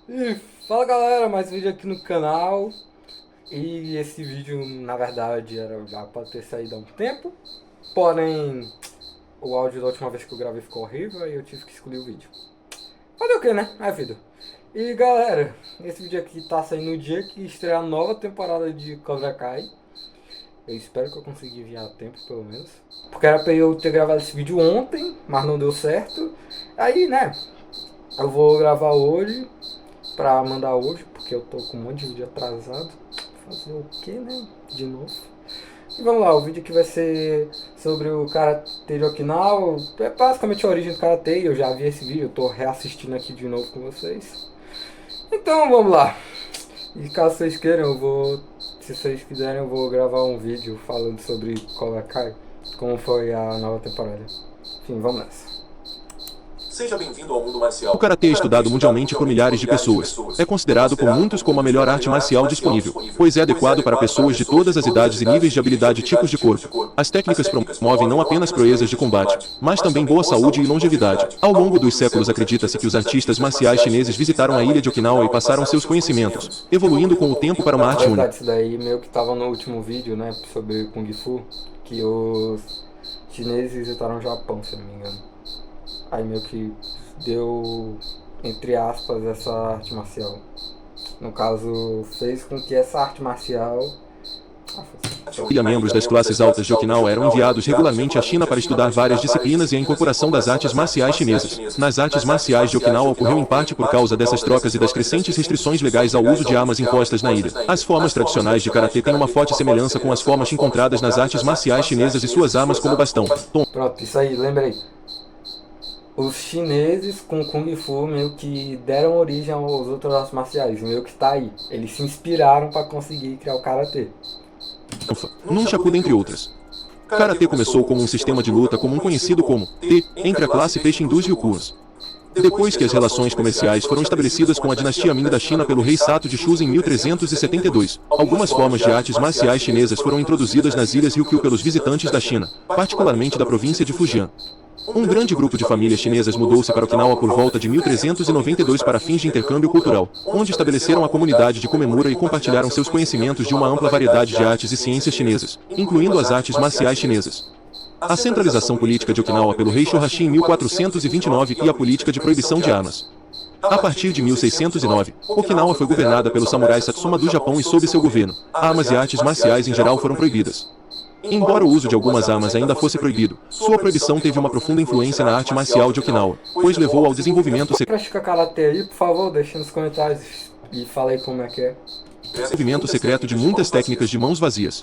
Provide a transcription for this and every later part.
E fala galera, mais vídeo aqui no canal. E esse vídeo na verdade era já para ter saído há um tempo. Porém, o áudio da última vez que eu gravei ficou horrível e eu tive que excluir o vídeo. Fazer o que, né? É vida. E galera, esse vídeo aqui tá saindo no dia que estreia a nova temporada de Cobra Kai. Eu espero que eu consiga enviar a tempo, pelo menos. Porque era pra eu ter gravado esse vídeo ontem, mas não deu certo. Aí, né, eu vou gravar hoje pra mandar hoje, porque eu tô com um monte de vídeo atrasado. Fazer o que, né? De novo. E vamos lá, o vídeo aqui vai ser sobre o Karate de Okinawa. É basicamente a origem do Karate. Eu já vi esse vídeo, eu tô reassistindo aqui de novo com vocês. Então vamos lá. E caso vocês queiram, eu vou. Se vocês quiserem, eu vou gravar um vídeo falando sobre Cobra Kai, como foi a nova temporada. Enfim, vamos nessa. Seja bem-vindo ao mundo marcial. O karatê é estudado mundialmente por milhares de pessoas. É considerado por muitos como a melhor arte marcial disponível, pois é adequado para pessoas de todas as idades e níveis de habilidade e tipos de corpo. As técnicas promovem não apenas proezas de combate, mas também boa saúde e longevidade. Ao longo dos séculos acredita-se que os artistas marciais chineses visitaram a ilha de Okinawa e passaram seus conhecimentos, evoluindo com o tempo para uma arte Na única. verdade, isso daí meio que tava no último vídeo, né, sobre Kung Fu, que os chineses visitaram o Japão, se não me engano. Aí meio que deu, entre aspas, essa arte marcial. No caso, fez com que essa arte marcial... Membros das classes altas de Okinawa eram enviados regularmente à China para estudar várias disciplinas e a incorporação das artes marciais chinesas. Nas artes marciais de Okinawa ocorreu em parte por causa dessas trocas e das crescentes restrições legais ao uso de armas impostas na ilha. As formas tradicionais de karatê têm uma forte semelhança com as formas encontradas nas artes marciais chinesas e suas armas como bastão, Pronto, isso aí, lembrei. Os chineses com Kung Fu meio que deram origem aos outros artes marciais, meio que tá aí. Eles se inspiraram para conseguir criar o Karatê. nunchaku, entre outras. Karatê começou como um sistema de luta comum conhecido como Te, entre a classe peixe dos Ryukyus. Depois que as relações comerciais foram estabelecidas com a dinastia Ming da China pelo rei Sato de Shun em 1372, algumas formas de artes marciais chinesas foram introduzidas nas ilhas Ryukyu pelos visitantes da China, particularmente da província de Fujian. Um grande grupo de famílias chinesas mudou-se para Okinawa por volta de 1392 para fins de intercâmbio cultural, onde estabeleceram a comunidade de Komemura e compartilharam seus conhecimentos de uma ampla variedade de artes e ciências chinesas, incluindo as artes marciais chinesas. A centralização política de Okinawa pelo rei Shohashi em 1429 e a política de proibição de armas. A partir de 1609, Okinawa foi governada pelo samurai Satsuma do Japão e sob seu governo, armas e artes marciais em geral foram proibidas. Embora o uso de algumas armas ainda fosse proibido, sua proibição teve uma profunda influência na arte marcial de Okinawa, pois levou ao desenvolvimento Pratica Karatê aí, por favor, deixa nos comentários e fala aí como é que é. secreto de muitas técnicas de mãos vazias.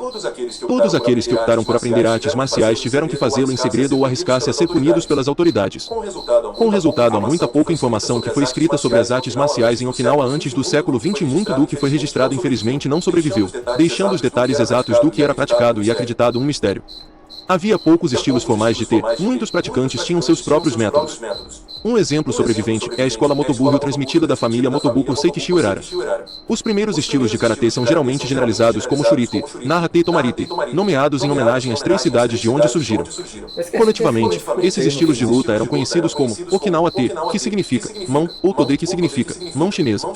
Todos aqueles que optaram por aprender artes marciais tiveram que fazê-lo em segredo ou arriscar-se a ser punidos pelas autoridades. Com resultado, há muita pouca informação que foi escrita sobre as artes marciais em Okinawa antes do século XX e muito do que foi registrado infelizmente não sobreviveu, deixando os detalhes exatos do que era praticado e acreditado um mistério. Havia poucos estilos formais de Te, muitos praticantes tinham seus próprios métodos. Um exemplo sobrevivente é a escola Motobu transmitida da família Motobu por Seikichi Uehara. Os primeiros estilos de karatê são geralmente generalizados como Shurite, Narate e Tomarite, nomeados em homenagem às três cidades de onde surgiram. Coletivamente, esses estilos de luta eram conhecidos como Okinawa Te, que significa mão, ou Tode, que significa mão chinesa.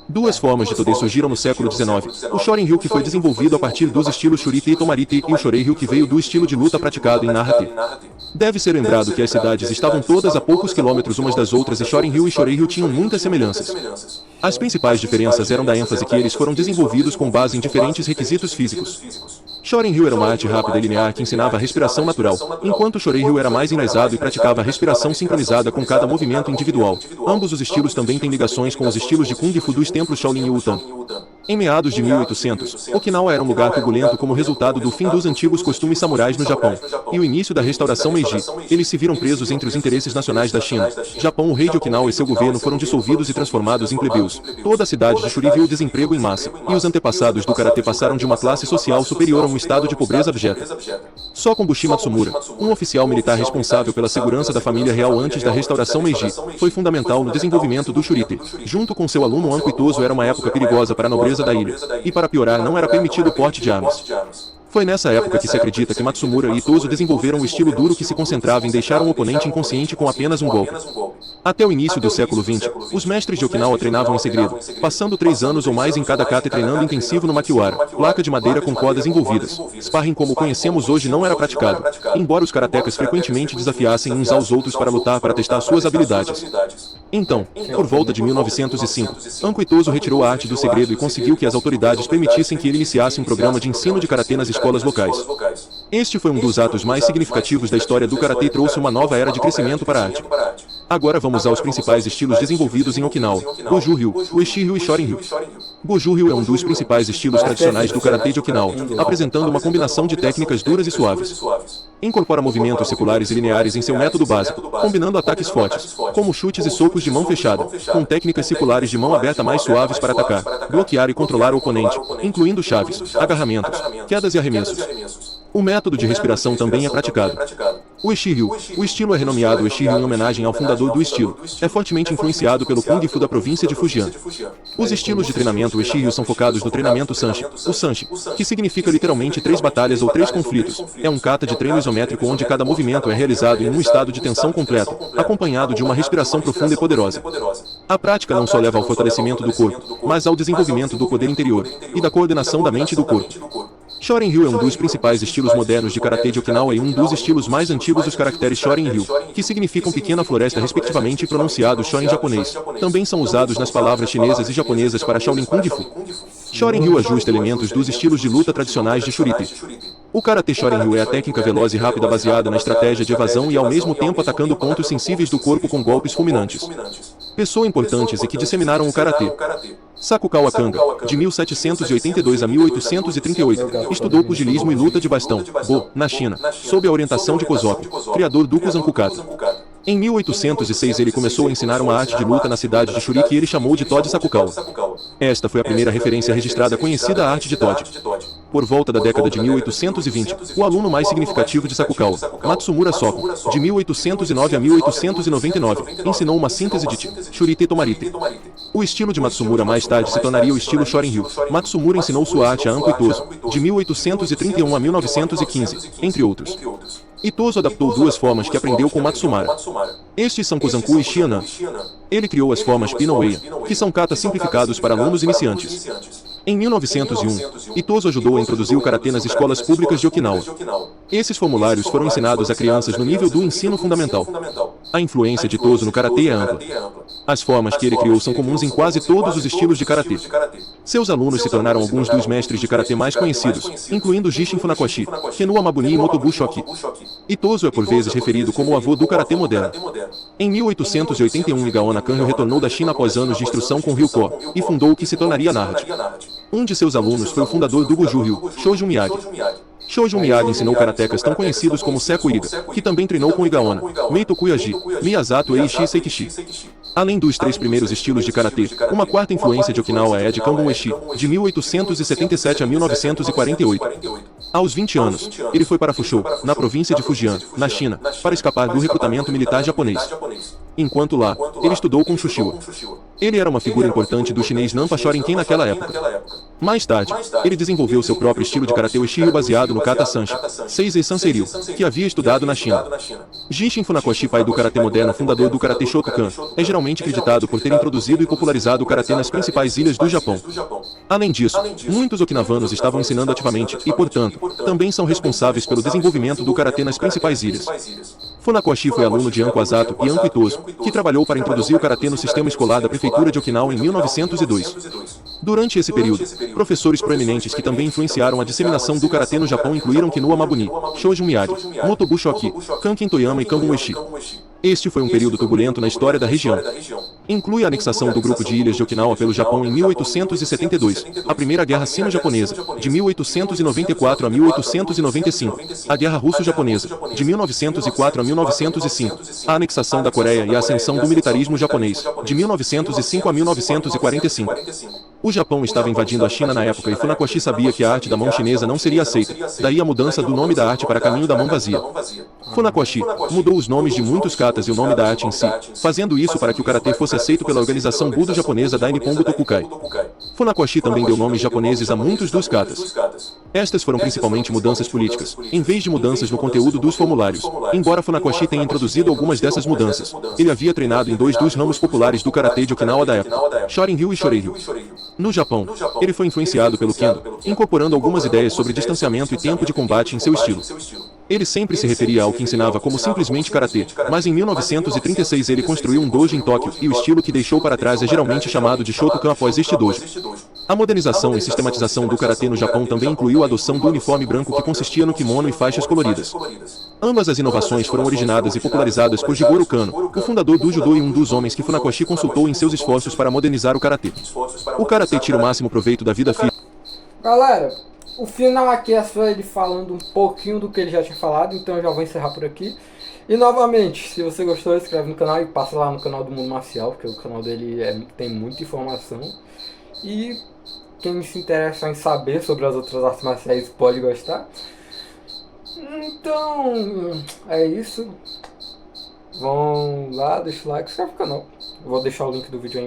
Duas formas de Tode surgiram no século XIX. O Shorin-ryu, que foi desenvolvido a partir dos estilos Shurite e Tomarite, e o Shorei-ryu, que veio do estilo de luta praticado em Narate. Deve ser lembrado que as cidades estavam todas a poucos quilômetros umas das outras e Shorin-ryu e Shorei-ryu tinham muitas semelhanças. As principais diferenças eram da ênfase que eles foram desenvolvidos com base em diferentes requisitos físicos. Shorin-ryu era uma arte rápida e linear que ensinava a respiração natural, enquanto Shorei-ryu era mais enraizado e praticava a respiração sincronizada com cada movimento individual. Ambos os estilos também têm ligações com os estilos de Kung Fu dos templos Shaolin e Wutan. Em meados de 1800, Okinawa era um lugar turbulento como resultado do fim dos antigos costumes samurais no Japão e o início da restauração Meiji. Eles se viram presos entre os interesses nacionais da China. Japão, o rei de Okinawa e seu governo foram dissolvidos e transformados em plebeus. Toda a cidade de Shuri viu o desemprego em massa, e os antepassados do karatê passaram de uma classe social superior a um estado de pobreza abjeta. Só Kombushi Matsumura, um oficial militar responsável pela segurança da família real antes da restauração Meiji, foi fundamental no desenvolvimento do Shurite. Junto com seu aluno Anko Itoso, era uma época perigosa para a nobreza da ilha, e para piorar não era permitido o porte de armas. Foi nessa época que se acredita que Matsumura e Itozo desenvolveram o estilo duro que se concentrava em deixar um oponente inconsciente com apenas um golpe. Até o início do século XX, os mestres de Okinawa treinavam em segredo, passando 3 anos ou mais em cada kata treinando intensivo no makiwara, placa de madeira com cordas envolvidas. Sparring como conhecemos hoje não era praticado, embora os karatecas frequentemente desafiassem uns aos outros para lutar para testar suas habilidades. Então, por volta de 1905, Anko Itozo retirou a arte do segredo e conseguiu que as autoridades permitissem que ele iniciasse um programa de ensino de karatê nas escolas locais. Este foi um dos atos mais significativos da história do karatê e trouxe uma nova era de crescimento para a arte. Agora vamos aos principais estilos desenvolvidos em Okinawa: Goju-ryu, Ueshi-ryu e Shorin-ryu. Goju-ryu é um dos principais estilos tradicionais do karatê de Okinawa, apresentando uma combinação de técnicas duras e suaves. Incorpora movimentos circulares e lineares em seu método básico, combinando ataques fortes, como chutes e socos de mão fechada, com técnicas circulares de mão aberta mais suaves para atacar, bloquear e controlar o oponente, incluindo chaves, agarramentos, quedas e arremessos. O método de respiração também é praticado. O Ueshi-ryu. O estilo é renomeado Ueshi-ryu em homenagem ao fundador do estilo. É fortemente influenciado pelo Kung Fu da província de Fujian. Os estilos de treinamento Ueshi-ryu são focados no treinamento Sanshi. O Sanshi, que significa literalmente 3 batalhas ou 3 conflitos, é um kata de treino isométrico onde cada movimento é realizado em um estado de tensão completa, acompanhado de uma respiração profunda e poderosa. A prática não só leva ao fortalecimento do corpo, mas ao desenvolvimento do poder interior e da coordenação da mente e do corpo. Shorin-ryu é um dos principais estilos modernos de karatê de Okinawa e um dos estilos mais antigos dos caracteres Shorin-ryu, que significam pequena floresta respectivamente e pronunciados Shorin japonês. Também são usados nas palavras chinesas e japonesas para Shaolin Kung Fu. Shorin-ryu ajusta elementos dos estilos de luta tradicionais de Shurite. O karatê Shorin-ryu é a técnica veloz e rápida baseada na estratégia de evasão e ao mesmo tempo atacando pontos sensíveis do corpo com golpes fulminantes. Pessoas importantes e que disseminaram o karatê. Sakugawa Kanga, de 1782 a 1838, estudou pugilismo e luta de bastão, Bo, na China, sob a orientação de Kozop, criador do Kusankukata. Em 1806 ele começou a ensinar uma arte de luta na cidade de Shuri que ele chamou de Todd Sakugawa. Esta foi a primeira referência registrada conhecida à arte de Todd. Por volta da década de 1820, o aluno mais significativo de Sakugawa, Matsumura Soko, de 1809 a 1899, ensinou uma síntese de Shurite e Tomarite. O estilo de Matsumura mais tarde se tornaria o estilo Shorin-ryu. Matsumura ensinou sua arte a Anko Itozo, de 1831 a 1915, entre outros. Itozo adaptou 2 formas que aprendeu com Matsumura. Estes são Kusanku e Shianan. Ele criou as formas Pinoeia, que são katas simplificados para alunos iniciantes. Em 1901, Itozo ajudou a introduzir o karatê nas escolas públicas de Okinawa. Esses formulários foram ensinados a crianças no nível do ensino fundamental. A influência de Itozo no karatê é ampla. As formas que ele criou são comuns em quase todos os estilos de karatê. Seus alunos se tornaram alguns dos mestres de karatê mais conhecidos, incluindo Jishin Funakoshi, Kenua Mabuni e Motobu Shoki. Itozo é por vezes referido como o avô do karatê moderno. Em 1881, Igaona Kanryo retornou da China após anos de instrução com Ryuko e fundou o que se tornaria Narad. Um de seus alunos foi o fundador do Goju-ryu, Shoujo Miyagi. Shoujo Miyagi ensinou karatecas tão conhecidos como Seko Iga, que também treinou com Igaona, Meitoku Yaji, Miyazato e Eiichi Seikichi. Além dos 3 primeiros estilos de karatê, uma quarta influência de Okinawa é a de Kanbun Ueshi, de 1877 a 1948. Aos 20 anos, ele foi para Fushou, na província de Fujian, na China, para escapar do recrutamento militar japonês. Enquanto lá, ele estudou com Shushiwa. Ele era uma figura importante do chinês Nanpa Shorinken naquela época. Mais tarde, ele desenvolveu seu próprio estilo de karatê Ueshi baseado no kata Sanshi, Seisei Sanseiryu, que havia estudado na China. Jishin Funakoshi, pai do karatê moderno, fundador do karatê Shotokan, é geralmente acreditado por ter introduzido e popularizado o karatê nas principais ilhas do Japão. Além disso, muitos okinavanos estavam ensinando ativamente e, portanto, também são responsáveis pelo desenvolvimento do karatê nas principais ilhas. Funakoshi foi aluno de Anko Asato e Anko Itozo, que trabalhou para introduzir o karatê no sistema escolar da prefeitura de Okinawa em 1902. Durante esse período, professores proeminentes que também influenciaram a disseminação do karatê no Japão incluíram Kinua Mabuni, Shoujo Miyagi, Motobu Shoki, Kanken Toyama e Kanbun Ueshi. Este foi um período turbulento na história da região. Inclui a anexação do grupo de ilhas de Okinawa pelo Japão em 1872, a Primeira Guerra Sino-Japonesa, de 1894 a 1895, a Guerra Russo-Japonesa, de 1904 a 1905, a anexação da Coreia e a ascensão do militarismo japonês, de 1905 a 1945. O Japão estava invadindo a China na época e Funakoshi sabia que a arte da mão chinesa não seria aceita, daí a mudança do nome da arte para Caminho da Mão Vazia. Funakoshi mudou os nomes de muitos katas e o nome da arte em si, fazendo isso para que o karatê fosse aceito pela organização budo-japonesa Dainippon Butokukai. Funakoshi também deu nomes japoneses a muitos dos katas. Estas foram principalmente mudanças políticas, em vez de mudanças no conteúdo dos formulários. Embora Funakoshi tenha introduzido algumas dessas mudanças, ele havia treinado em 2 dos ramos populares do karatê de Okinawa da época, Shorin-ryu e Shorei-ryu. No Japão, ele foi influenciado pelo Kendo, incorporando algumas ideias sobre distanciamento e tempo de combate em seu estilo. Ele sempre se referia ao que ensinava como simplesmente karatê, mas em 1936 ele construiu um dojo em Tóquio e o estilo que deixou para trás é geralmente chamado de Shotokan após este dojo. A modernização e sistematização do karatê no Japão também incluiu a adoção do uniforme branco que consistia no kimono e faixas coloridas. Ambas as inovações foram originadas e popularizadas por Jigoro Kano, o fundador do judô e um dos homens que Funakoshi consultou em seus esforços para modernizar o karatê. O karatê tira o máximo proveito da vida física. Galera, o final aqui é só ele falando um pouquinho do que ele já tinha falado, então eu já vou encerrar por aqui. E novamente, se você gostou, se inscreve no canal e passa lá no canal do Mundo Marcial, porque o canal dele tem muita informação. E quem se interessa em saber sobre as outras artes marciais pode gostar. Então, é isso. Vão lá, deixa o like, se inscreve no canal. Eu vou deixar o link do vídeo aí.